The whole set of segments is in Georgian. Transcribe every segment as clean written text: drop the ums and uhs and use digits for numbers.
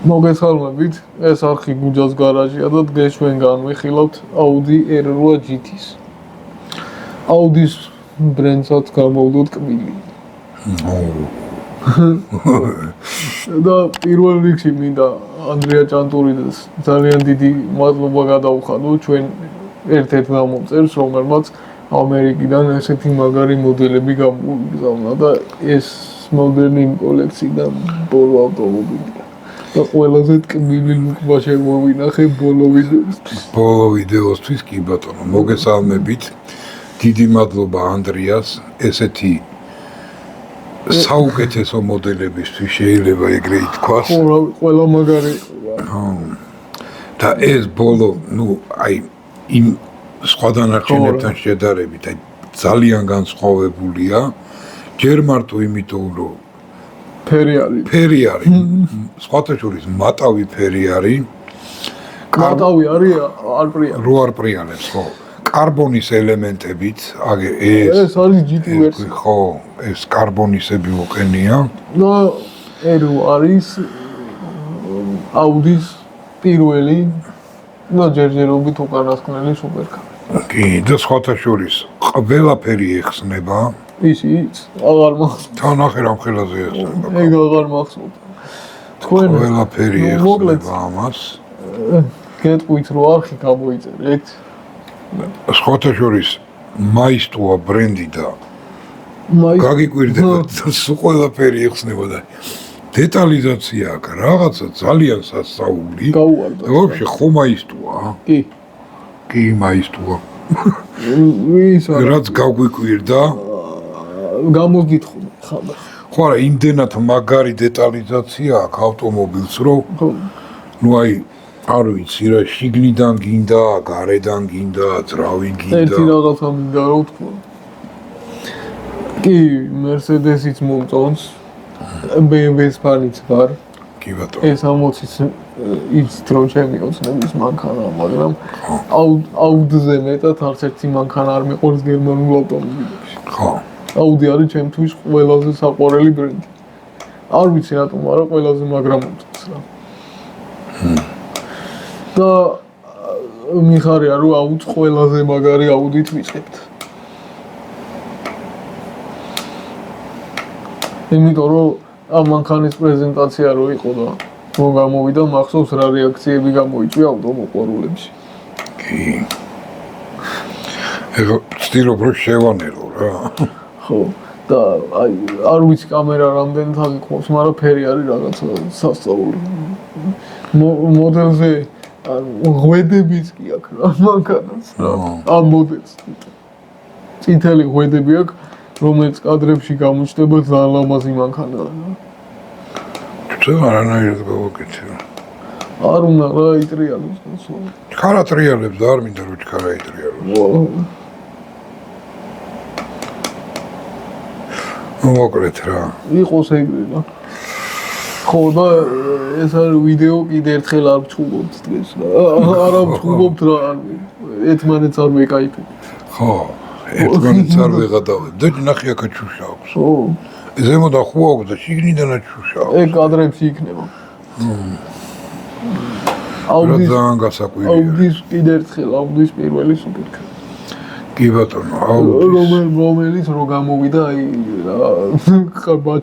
მოგესალმებით, ეს არხი გუჯას გარაჟია და დღეს ჩვენ განვიხილავთ Audi R8 GT-ს. Audi-s ბრენდსაც გამოვდოთ კბილი. და პირველ რიგში მინდა ანდრია ჭანტურიძეს ძალიან დიდი მადლობა გადავხადო ჩვენ ერთ-ერთ გამომწერს, რომელმაც ამერიკიდან ესეთი მაგარი მოდელები გამოგზავნა და ეს მოდელი კოლექციიდან ბოლო ავტომობილია. და ყველაზე ტკბილი ლუკმა შემოვინახე ბოლო ვიდეოსთვის კი ბატონო მოგესალმებით დიდი მადლობა ანდრიას ესეთი საუკეთესო მოდელებისთვის შეიძლება ეგრე ითქვას ყველა მაგარი და ეს ბოლო იმ სხვა დანარჩენებთან შედარებით ძალიან განსხვავებულია ჯერ მარტო იმიტომ რომ ფერი არის სხვათა შორის მატავი ფერი არის მატავი არის არ პრიანებს ხო კარბონის ელემენტებით ეს არის GT ვერსია ხო ეს კარბონისები უყენია და ერო არის Audi-s პირველი და ჯერჯერობით უკანასკნელი სუპერკარი კი და სხვათა შორის ყველაფერი ეხსნება ისიც აღარ მახსოვს. თანახე რამ ხელაზე ეხსნება. ეგ აღარ მახსოვს. თქვენ ყველაფერი ეხსნება ამას. გეტყვით რომ არხი გამოიწერეთ. სხვათა შორის მაისტოა ბრენდი და გაგიკვირდება სულ ყველაფერი ეხსნება და დეტალიზაცია აქვს რაღაცა ძალიან სასწაული. გაუვარდა. ვაფშე ხო მაისტოა? კი მაისტოა. რაც გაგვიკვირდა გამოგითხო ხაბა. ხო არა, იმდენად მაგარი დეტალიზაცია აქვს ავტომობილს, რომ არ ვიცი რა, შიგნიდან გინდა, გარედან გინდა, ძრავი გინდა. ერთი რაღაცა მინდა რომ ვთქვა. კი, Mercedes-იც მომწონს, BMW-ს ფანიც ვარ. კი ბატონო. ეს 60-იც იცით რომ ჩემი ოცნების მანქანა, მაგრამ Audi-ზე მეტად არც ერთი მანქანა არ მიყვარს გერმანულ ავტომობილებში. ხო. Audi არის ჩემთვის ყველაზე საყვარელი ბრენდი. არ ვიცი რატომ, მაგრამ ყველაზე მაგრამ მომწონს რა. და მიხარია რომ Audi-ს ყველაზე მაგარი Audi-ით ვიწყებთ. იმიტომ რომ ამ მანქანის პრეზენტაცია რო იყო და რომ გამოვიდა, მახსოვს რა რეაქციები გამოიწვია ავტომოყვარულებში. კი. ეხლა ვცდილობ რომ შევანერო რა. ხო და არ ვიცი კამერა რამდენად აგიყვავს, მაგრამ ფერი არის რაღაცა სასწაული. მოდელზე ღვედებიც კი აქვს რა მანქანას რა. ამ მოდელს წითელი ღვედები აქვს, რომელიც კადრებში გამოჩნდება ძალიან ლამაზი მანქანაა. თუ არანაირად გავაკეთე. არ უნდა რა იტრიალოს გასულ. ჩქარა ტრიალებს და არ მინდა რომ ჩქარა იტრიალოს. მოკლედ რა. იყოს ეგრე რა. ხო და ეს არის ვიდეო კიდე ერთხელ არ ვჩხუბობთ დღეს რა. არ ვჩხუბობთ რა. ერთმანეთს არ ვეკაიფებთ. ხო. ერთმანეთს არ ვეღადავებთ. და ნახე აქ ჩუშა აქვს. ხო. ზემოდან ხო აქვს და შიგნიდანაც ჩუშა აქვს. ეგ კადრებში იქნება. ძალიან გასაკვირია. Audi-s კიდე ერთხელ Audi-s პირველი სუპერკარი. კი ბატონო, რომელიც რო გამოვიდა, ხაბა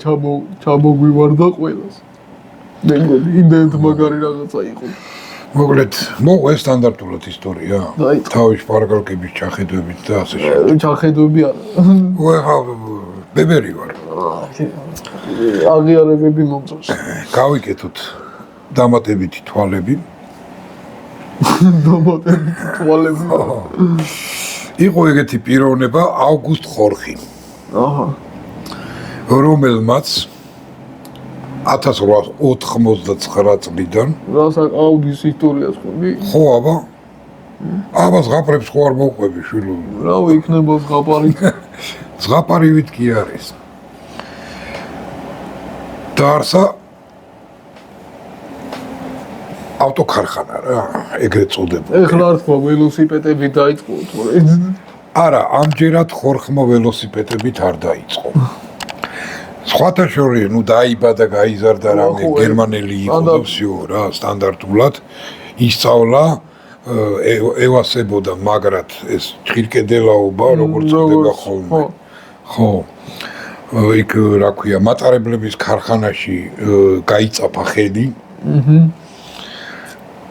ჩამოგვივარდა ყველას. მეგონი, იმდენად მაგარი რაღაცა იყო. მოკლედ, მოყვე სტანდარტულად ისტორია. თავის პარკალკების ჩახედვებით და ასე შემდეგ. ჩახედვები არა. ხო, ბებერი ვარ. აღიარებები მომწონს. გავიკეთოთ დამატებითი თვალები. დამატებითი თვალები. იყო ეგეთი პიროვნება ავგუსტ ხორხი. აჰა. რომელმაც 1899 წლიდან რასაც Audi-s ისტორიას ხვდი? ხო, აბა. აბა ზღაპრებს ხო არ მოყვები შვილო. რავი, იქნება ზღაპარი. ზღაპარივით კი არის. დაარსა ავტოქარხანა რა, ეგრეთ წოდება. ეხლა არ თქვა ველოსიპედები დაიწყო თორე. არა, ამჯერად ხორხმა ველოსიპედებით არ დაიწყო. სხვათა შორის, ნუ დაიბადა, გაიზარდა რამე გერმანელი იყო და всё რა, სტანდარტულად ისწავლა ევასებოდა მაგრად ეს ჭირკედელაობა, როგორც ხდება ხოლმე. ხო. იქ რა ქვია, მატარებლების ქარხანაში გაიწაფა ხედი.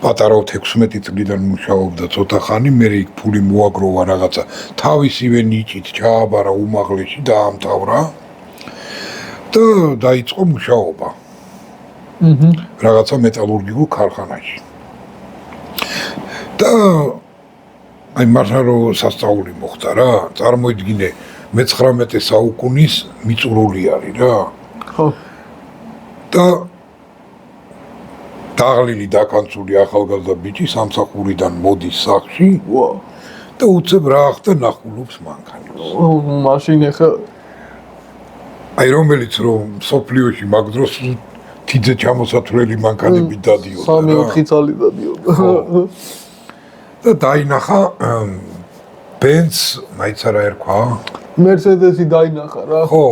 პატარა 16 წლიდან მუშაობდა ცოტა ხანი, მე იქ ფული მოაგროვა რაღაცა. თავისივე ნიჭით ჩააბარა უმაღლესში, დაამთავრა. და დაიწყო მუშაობა. რაღაცა მეტალურგიულ ქარხანაში. და აი მართლა რომ სასწაული მოხდა რა, წარმოიდგინე მე-19 საუკუნის მიწურული არის რა. ხო. და დაღლილი დაკანცული ახალგაზრდა ბიჭი სამსახურიდან მოდის სახლში. ვა. და უცებ რა ახდა ნახულობს მანქანას. მაშინ ახლა აი რომელიც რომ სოფლიოში მაგ დროს თიძე ჩამოსათვლელი მანქანები დადიოდა რა. 3-4 წელი დადიოდა. და დაინახა ბენც, მაიც არა ერქვა. მერსედესი დაინახა რა. ხო,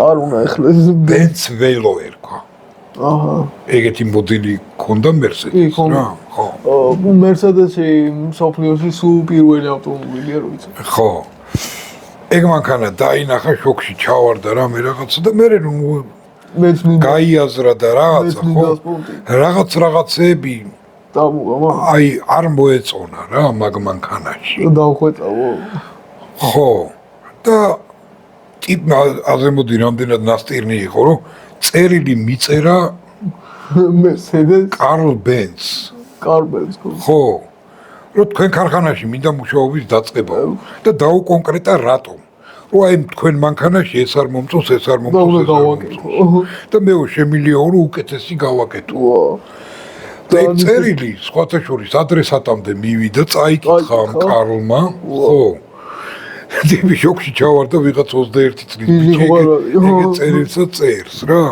არ უნდა ახლა ბენც ველო ერქვა. აჰა. ეგეთი მოდელი ქონდა მერსედეს რა. ხო. მერსედესი სოფლიოში სულ პირველი ავტომობილია რო იცი. ხო. ეგ მანქანა დაინახა, შოქში ჩავარდა რა მე რაღაცა და მე მეც მინდა გაიაზრა და რაღაცა ხო. რაღაცეები დამუღა. აი არ მოეწონა რა მაგ მანქანაში. დავხვეწავო. ხო. და ტიპმა აზემოდი რამდენად ნასტირნი იყო რომ წერილი მიწერა მერსედეს კარლ ბენც. კარბენს ხო. რომ თქვენ ქარხანაში მინდა მუშაობის დაწყება და დაუკონკრეტა რატომ. რომ აი თქვენ მანქანაში ეს არ მომწონს, ეს არ მომწონს. და მე შემიძლია რომ უკეთესი გავაკეთო. და ეს წერილი სხვათა შორის ადრესატამდე მივიდა, წაიკითხა ამ კარლმა. ხო. დები შოქში ჩავარდა ვიღაც 21 წლის ბიჭი. ეგ წერილსა წერს რა.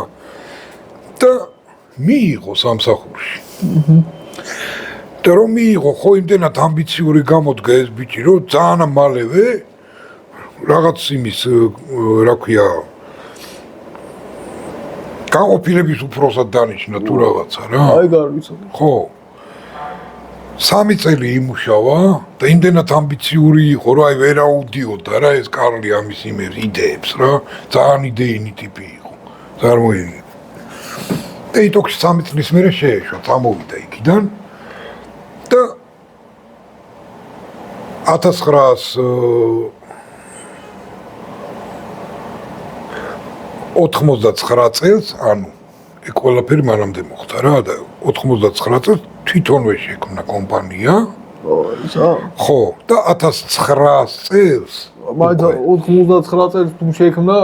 და მიიღო სამსახურში. და რომ მიიღო, ხო იმდენად ამბიციური გამოდგა ეს ბიჭი, რომ ძალიან მალევე რაღაც იმის რა ქვია გაყოფილების უფროსად დანიშნა თუ რაღაცა რა. აი გარვიცოდი. ხო. 3 წელი იმუშავა და იმდენად ამბიციური იყო, რომ აი ვერ აუდიოდა რა ეს კარლი ამის იმერ იდეებს რა. ძალიან იდეინი ტიპი იყო. წარმოიდგინე. და იტოქში 3 წლის მერე შეეშვა, წამოვიდა იქიდან. და 1989 წელს, ანუ ეგ ყველაფერი მანამდე მოხდა რა და 99 წელს თვითონვე შექმნა კომპანია. ისა. ხო, და 1900 წელს. მაგრამ 99 წელს თუ შექმნა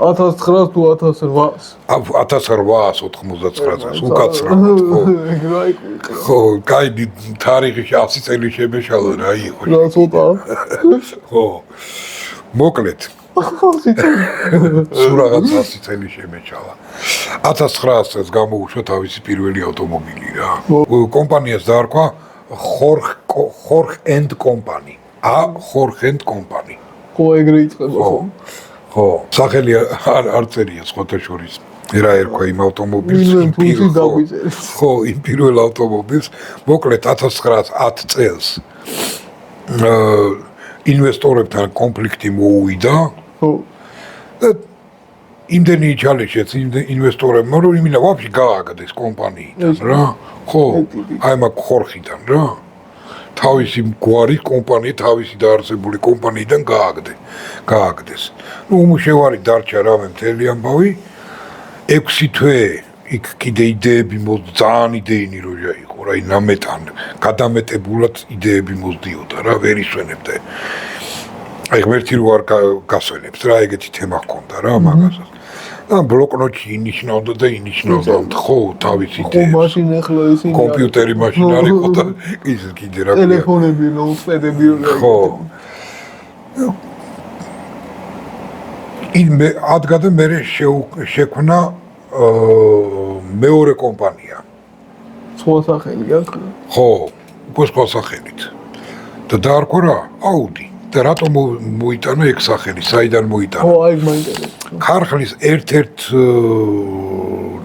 1900 თუ 1800. 1899 წელს უკაცრავად, ხო. ეგ რა იყო? ხო, კაი თარიღი 100 წელი შემეშალა რა იყო. რა ცოტა. ხო. მოკლედ. სულ რაღაც 100 წელი შემეჩალა. 1900 წელს გამოუშვა თავისი პირველი ავტომობილი რა. კომპანიას დაარქვა ხორხ ენდ კომპანი. ხორხ ენდ კომპანი. ხო, ეგრე იწყება ხო? ხო, სახელი არ წერია სხვათა შორის. რა ერქვა იმ ავტომობილს? ხო, იმ პირველ ავტომობილს. მოკლედ 1910 წელს ინვესტორებთან კონფლიქტი მოუვიდა. ხო. და იმდენი იჩალიშეთ ინვესტორებმა, რომ იმინა ვაფშე გააგდეს კომპანიიდან რა. ხო, აი მაგ ხორხიდან რა. თავისი გვარი კომპანია, თავისი დაარსებული კომპანიიდან გააგდეს. ნუ უმუშევარი დარჩა რამე მთელი ამბავი. 6 თვე იქ კიდე იდეები ძალიან იდეინი როჟა იყო რა, ნამეტან გადამეტებულად იდეები მოსდიოდა რა, ვერ ისვენებდა. აი ღმერთი რო არ გასვენებს რა, ეგეთი თემა ჰქონდა რა მაგასაც. და ბლოკნოტში ინიშნავდა და ინიშნავდა ხო თავის იდეებს. ხო, მაშინ ახლა ისინი კომპიუტერი მაშინ არ იყო და ის კიდე რა. ტელეფონები, ნოუთპედები რა. ხო. იმე ადგადა მე შექმნა მეორე კომპანია. სხვა სახელი აქვს? ხო, უკვე სხვა სახელით. და დაარქვა რა, აუდი. და რატომ მოიტანა ეგ სახელი, საიდან მოიტანა? ხო, აი მაინტერესებს. ქარხნის ერთ-ერთ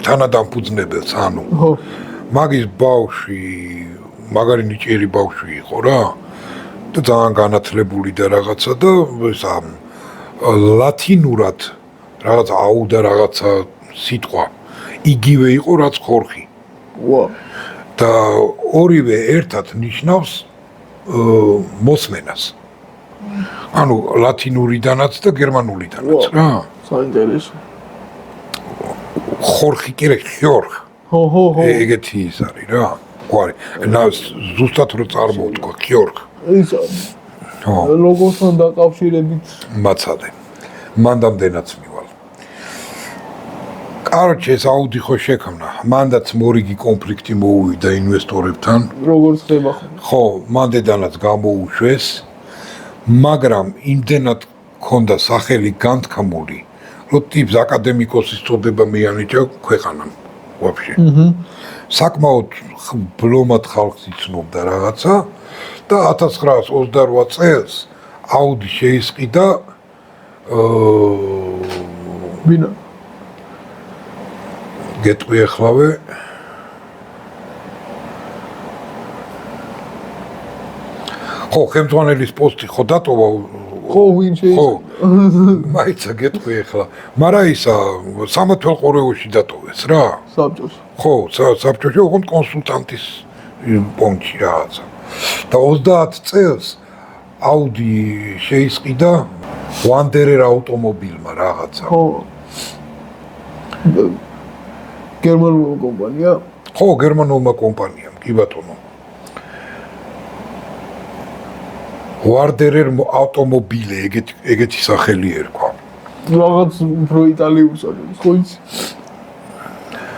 თანადამფუძნებელს, ანუ ხო. მაგის ბავშვი, მაგარი ნიჭიერი ბავშვი იყო რა და ძალიან განათლებული და რაღაცა და ეს ლათინურად რაღაც აუდა რაღაცა სიტყვა იგივე იყო რაც ხორხი. ვა. და ორივე ერთად ნიშნავს მოსმენას. ანუ ლათინურიდანაც და გერმანულიდანაც რა. საინტერესო. ხორხი კი რა, ხიორხ. ხო. ეგეთი ის არის რა. გვარი. ზუსტად რო წარმოვთქვა, ხიორხ. ის ლოგოსთან დაკავშირებით მაცადე. მანდამდენაც მივალ. კაროჩე ეს აუდი ხო შექმნა. მანდაც მორიგი კონფლიქტი მოუვიდა ინვესტორებთან. როგორც ხდება ხო. ხო, მანდედანაც გამოუშვეს. მაგრამ იმდენად ქონდა სახელი განთქმული, რომ ტიპს აკადემიკოსის წოდება მიანიჭა ქვეყანამ. ვაფშე. საკმაოდ ბლომად ხალხს იცნობდა რაღაცა და 1928 წელს აუდი შეისყიდა ბინა გეტყვი ახლავე ხო, ხელმძღვანელის პოსტი ხო დატოვა ხო ვინ შეიძლება მაიცა გეტყვი ახლა მაგრამ ისა სამათველყურეოში დატოვეს რა საბჭოში ხო საბჭოში ოღონდ კონსულტანტის პონჩი რაღაცა და 30 წელს აუდი შეისყიდა ვანდერერ ავტომობილმა რაღაცა ხო გერმანული კომპანია ხო გერმანულმა კომპანიამ კი ბატონო ვარდერერ ავტომობილე ეგეთი სახელი ერქვა. რაღაც უფრო იტალიურ სახელს ხო იცი?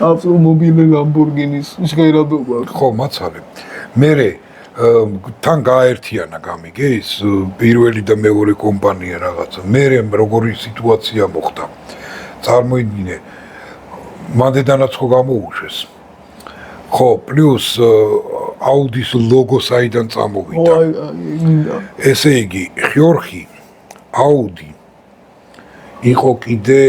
ავტომობილე ლამბორგინის ჟღერადობა. ხო, მაცალე. მერე თან გააერთიანა გამიგე ის პირველი და მეორე კომპანია რაღაცა. მერე როგორი სიტუაცია მოხდა. წარმოიდგინე მანდედანაც ხო გამოუშვეს. ხო, პლუს აუდის ლოგო საიდან წამოვიდა. ესე იგი, ხიორხი, აუდი იყო კიდე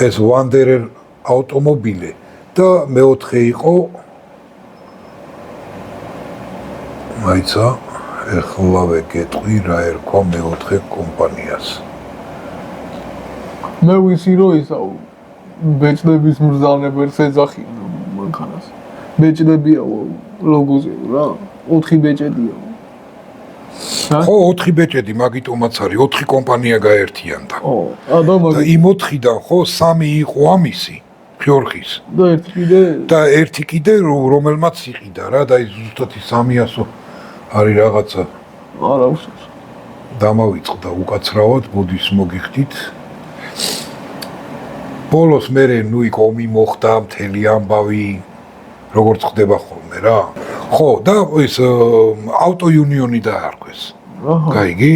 ეს ვანდერერ ავტომობილე და მეოთხე იყო მაიცა ეხლავე გეტყვი რა ერქვა მეოთხე კომპანიას. მე ვიცი რომ ისა ბეჭდების მბრძანებელს ეძახიან მანქანას. ბეჭდებია ლოგოზე რა 4 ბეჭედია. ხო 4 ბეჭედი მაგიტომაც არის 4 კომპანია გაერთიანდა. ხო, და იმ 4-დან ხო 3 იყო ამისი ხიორხის. და ერთი კიდე რომელმაც იყიდა რა და ის ზუსტად 300 არის რაღაცა. არა უსწრებს. დამავიწყდა უკაცრავად ბოდის მოგიხდით. ბოლოს მერე ნუ იქ ომი მოხდა მთელი ამბავი როგორც ხდება ხოლმე რა. ხო და ეს ავტოიუნიონი დაარქვეს. გაიგი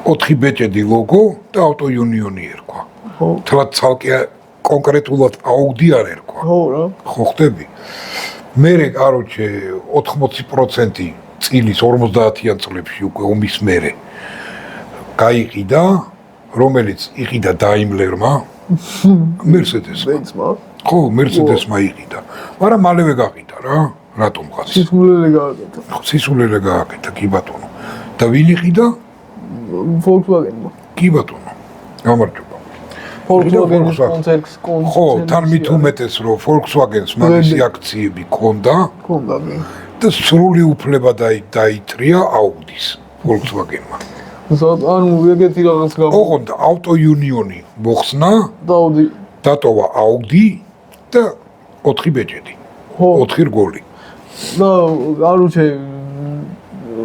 4 ბეჭედი ლოგო და ავტოიუნიონი ერქვა. ხო. თლად ცალკე კონკრეტულად აუდი არ ერქვა. ხო რა. ხო ხდები. მერე კაროჩე 80% წილის 50-იან წლებში უკვე ომის მერე გაიყიდა რომელიც იყიდა დაიმლერმა მერსედესმა. ხო, მერსედესმა იყიდა. მაგრამ მალევე გაყიდა რა. რატომ ხარ? სისულელე გააკეთა. სისულელე გააკეთა, კი ბატონო. და ვინ იყიდა? Volkswagen-მა. კი ბატონო. გამარჯობა. Volkswagen-ის კონცერნის ხო, თან მით უმეტეს რომ Volkswagen-ს მაგისი აქციები ქონდა. ქონდა კი. და სრული უფლება დაითრია აუდის Volkswagen-მა. ანუ ეგეთი რაღაც გა. ოღონდ ავტოიუნიონი მოხსნა და აუდი დატოვა აუდი და 4 ბეჭედი. 4 რგოლი. და არუჩე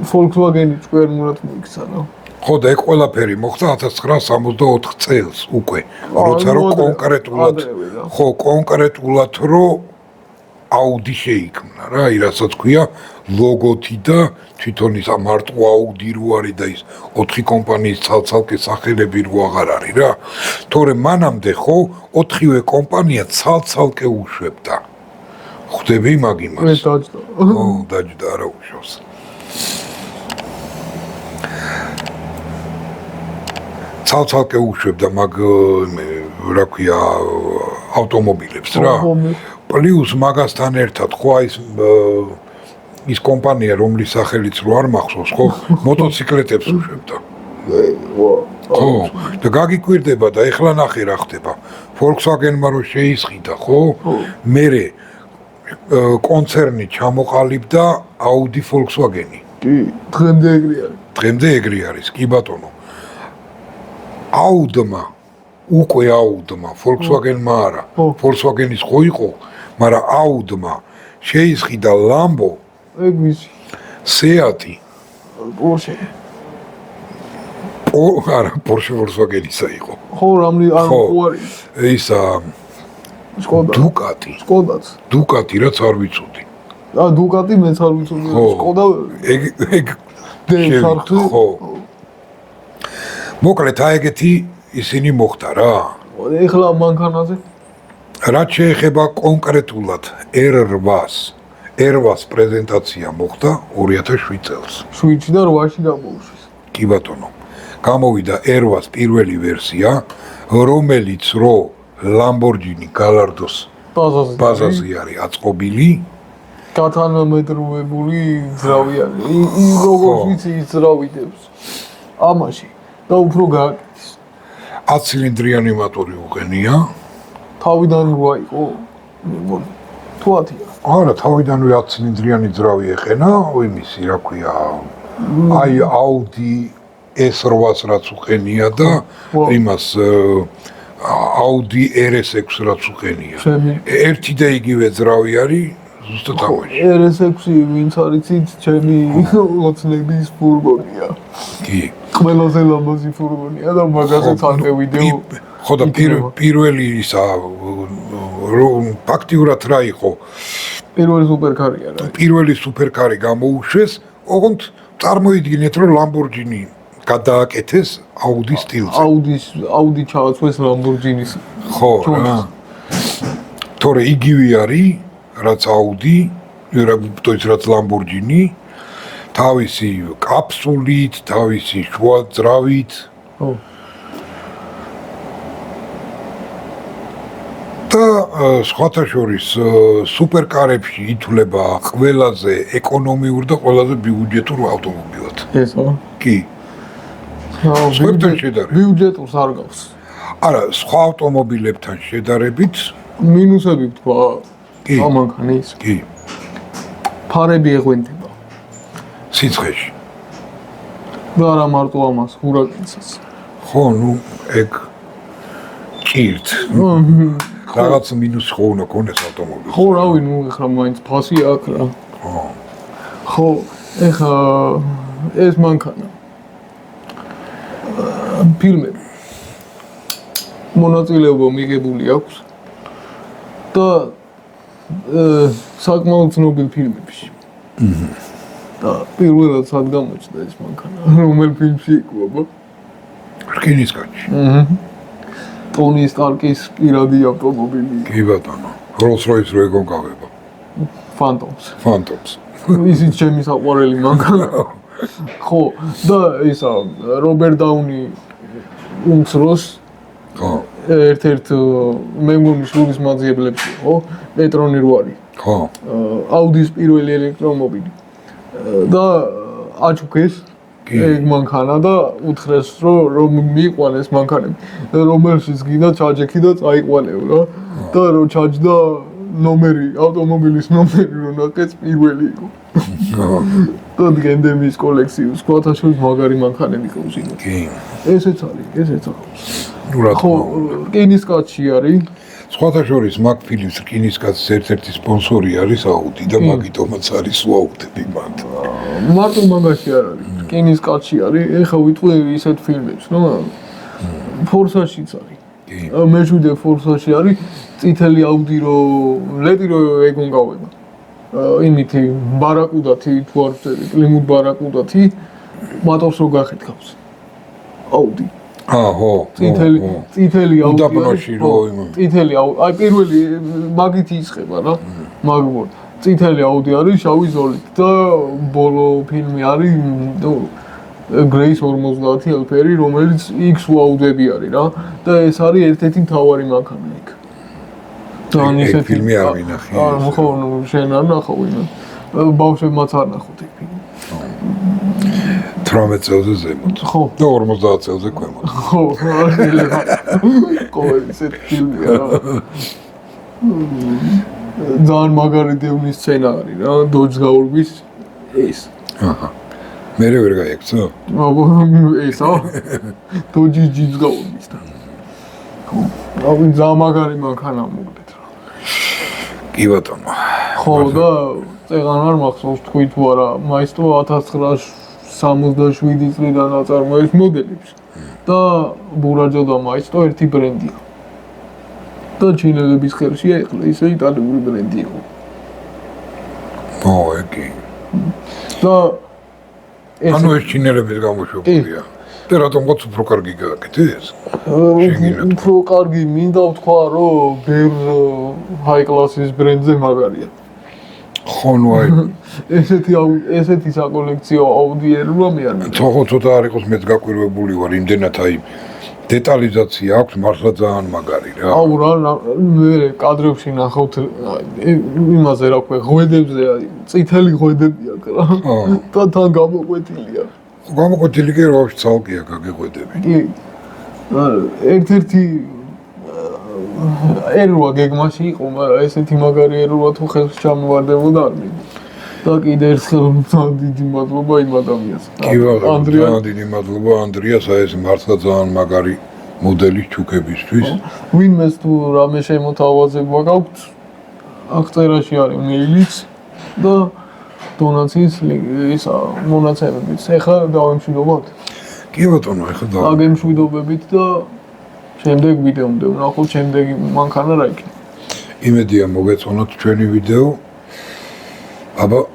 Volkswagen-ი ჭკვერმურად მოიქცა რა. ხო და ეგ ყველაფერი მოხდა 1964 წელს უკვე. როცა რომ კონკრეტულად ხო კონკრეტულად რომ აუდი შეიქმნა რა, რასაც ქვია ლოგოთი და თვითონ ის მარტო აუდი რო არის და ის 4 კომპანიის ცალ-ცალკე სახელები რო აღარ არის რა. თორემ მანამდე ხო 4-ვე კომპანია ცალ-ცალკე უშვებდა. ხვდები მაგ იმას? ეს დაჯდა. ხო, დაჯდა რა უშავს. ცალ-ცალკე უშვებდა მაგ რა ქვია ავტომობილებს რა. პლუს მაგასთან ერთად ხო აი ის კომპანია რომლის სახელიც რო არ მახსოვს ხო მოტოციკლეტებს უშვებდა. ხო და გაგიკვირდება და ეხლა ნახე რა ხდება. Volkswagen-მა რო შეისყიდა ხო მერე კონცერნი ჩამოყალიბდა Audi Volkswagen-ი. კი, დღემდე ეგრე არის. დღემდე ეგრე არის, კი ბატონო. Audi-მა, უკვე Audi-მა, Volkswagen-მა არა. Volkswagen-ის ხო იყო, მაგრამ Audi-მა შეისყიდა Lambo, ეგ ვიცი. Seat-ი. Porsche. არა, Porsche Volkswagen-ისა იყო. ხო, რამე არ ხო არის. ისა Ducati. Skoda's. Ducati რაც არ ვიცოდი. Ducati მეც არ ვიცოდი. Skoda ეგ ხარხი. ხო. მოკლედ აი ეგეთი ისინი მოხდა რა. ეხლა მანქანაზე რაც შეეხება კონკრეტულად R8-ს პრეზენტაცია მოხდა 2007 წელს. 7-ში და 8-ში გამოუშვეს. კი ბატონო. გამოვიდა R8-ს პირველი ვერსია, რომელიც რო Lamborghini Gallardos ბაზაზე არის აწყობილი. გათანამედროვებული ძრავი არის. როგორც ვიცი ის ძრავიდებს. ამაში და უფრო გააკეთეს. 10 ცილინდრიანი მოტორი უყენია. თავიდან რა იყო? მეგონი. თუ 10-ია. არა, თავიდანვე 10 ცილინდრიანი ძრავი ეყენა, იმისი, რა ქვია, აი Audi S8-ს რაც უყენია და იმას Audi RS6 რაც უყენია. ერთი და იგივე ძრავი არის, ზუსტად ამაში. RS6 ვინც არის იცით, ჩემი ოცნების ფურგონია. კი. ყველაზე ლამაზი ფურგონია და მაგაზე თალკე ვიდეო. ხო და პირველი ისა ფაქტიურად რა იყო? პირველი სუპერკარია რა. პირველი სუპერკარი გამოუშვეს, ოღონდ წარმოიდგინეთ რომ Lamborghini გადააკეთეს Audi სტილზე. Audi ჩააცვეს Lamborghini-ს. ხო, რა. თორე იგივე არის, რაც Audi, რაც Lamborghini, თავისი კაფსულით, თავისი შუა ძრავით. ხო. და სხვათა შორის სუპერკარებში ითვლება ყველაზე ეკონომიურ და ყველაზე ბიუჯეტურ ავტომობილად. ესო? კი. ბიუჯეტურს არ გავს. არა, სხვა ავტომობილებთან შედარებით მინუსები თქვა. კი. ამანქანის. კი. ფარები ეღვენდება. სიცხეში. და არა მარტო ამას, ჰურაკანსაც. ხო, ნუ ეგ ჭირთ. რაღაც მინუსი ხო უნდა ქონდეს ავტომობილს. ხო, რავი, ნუ ეხლა მაინც ფასი აქვს რა. ხო. ხო, ეხლა ეს მანქანა. ფილმები. მონაწილეობა მიღებული აქვს და საკმაოდ ცნობილ ფილმებში. და პირველად სად გამოჩნდა ეს მანქანა? რომელ ფილმში იყო, აბა? რკინის კაცი. ტონი სტარკის პირადი ავტომობილი. კი ბატონო. Rolls-Royce რო ეგონგავება. Phantoms. ისიც ჩემი საყვარელი მანქანა. ხო, და ისა რობერტ დაუნი უმცროს ხო. ერთ-ერთ მე მგონი სულის მაძიებლებში ხო? პეტრონი რო არის. ხო. Audi-ს პირველი ელექტრომობილი. და აჩუქეს ეგ მანქანა და უთხრეს რომ მიიყვანეს მანქანები რომელშიც გინდა ჩაჯექი და წაიყვანეო რა და რომ ჩაჯდა ნომერი ავტომობილის ნომერი რომ ნაკეც პირველი იყო და გენდემის კოლექციის სხვათა შორის მაგარი მანქანები ყავს იქ კი ესეც არის ნუ ხო რკინის კაცი არის სხვათა შორის მაგ ფილმს რკინის კაცის ერთ-ერთი სპონსორი არის Audi და მაგიტომაც არის ვაუდები მათ მარტო მაგაში არ არის რკინის კაცი არის ეხა ვიტყვი ისეთ ფილმებს ნუ ფორსაშიც არის მეშვიდე ფორსაში არის წითელი Audi რო ლედი რო ეგონგავება იმითი ბარაკუდათი თუ არ ვწერი კლიმატ ბარაკუდათი მატორს რო გახეთქავს Audi ხო წითელი უდაბნოში რო წითელი აი პირველი მაგით იწყება რა მაგბორ წითელი Audi არის შავი ზოლით და ბოლო ფილმი არის Grace 50 ელფერი, რომელიც X-Wow-დები არის რა და ეს არის ერთ-ერთი მთავარი მანქანა იქ. თან ეგ ისეთი ფილმი არ ვინახე. არა, ხო, შენ არ ნახავ ვინმე. ბავშვებმაც არ ნახოთ ეგ ფილმი. 18 წელზე ზემოთ. ხო. და 50 წელზე ქვემოთ. ხო, შეიძლება. ხო, ესეთი ფილმია რა. ძალიან მაგარი დევნის სცენა არის რა, დოჯს გაურბის ეს. აჰა. მე ვერ გაიქცო? ესა? დოჯის ჯიც გაურბის და. რავი, ძალიან მაგარი მანქანა მოგდეთ რა. კი ბატონო. ხო და წეგან არ მახსოვს თქვი თუ არა, მაისტრო 1967 წლიდან აწარმოებს მოდელებს და ბურაჯო და მაისტრო ერთი ბრენდია. და ჩინელების ხელშია ეხლა ისე იტალიური ბრენდი იყო. ოკეი. და ანუ ეს ჩინელების გამოშვებულია. და რატომღაც უფრო კარგი გააკეთეს? უფრო კარგი მინდა ვთქვა, რომ ბევრ ჰაი კლასის ბრენდზე მაგარია. ხო, ნუ აი. ესეთი საკოლექციო აუდიერება მე არ მინდა. ცოტა არ იყოს მეც გაკვირვებული ვარ, იმდენად აი დეტალიზაცია აქვს მართლა ძალიან მაგარი რა. აუ რა მე კადრებში ნახავთ იმაზე რა ქვია, ღვედებზე აი წითელი ღვედები აქვს რა. და თან გამოკვეთილია. გამოკვეთილი კი რა ვაფშე ცალკეა გაგეღვედები. კი. ერთ-ერთი ერვა გეგმაში იყო, მაგრამ ესეთი მაგარი ერვა თუ ხელს ჩამოვარდებოდა არ მინდა. და კიდე ერთხელ დიდი მადლობა იმ ადამიანს. კი ბატონო, ძალიან დიდი მადლობა ანდრიას, აი ეს მართლა ძალიან მაგარი მოდელი ჩუქებისთვის. ვინმეს თუ რამე შემოთავაზება გაქვთ, აქ წერაში არის მეილიც და დონაციის ისა მონაცემებიც. ეხლა დავემშვიდობოთ. კი ბატონო, ეხლა აგემშვიდობებით და შემდეგ ვიდეომდე ვნახოთ შემდეგი მანქანა რა იქნება. იმედია მოგეწონოთ ჩვენი ვიდეო. აბა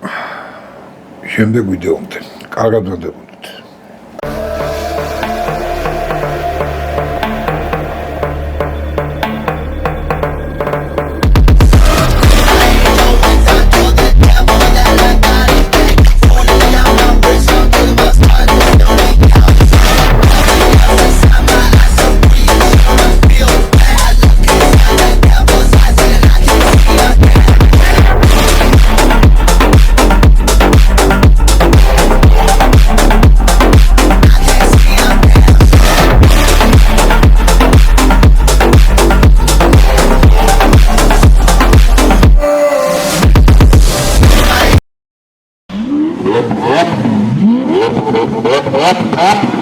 შემდეგ ვიდეომდე. კარგად ვდებოდეთ. What?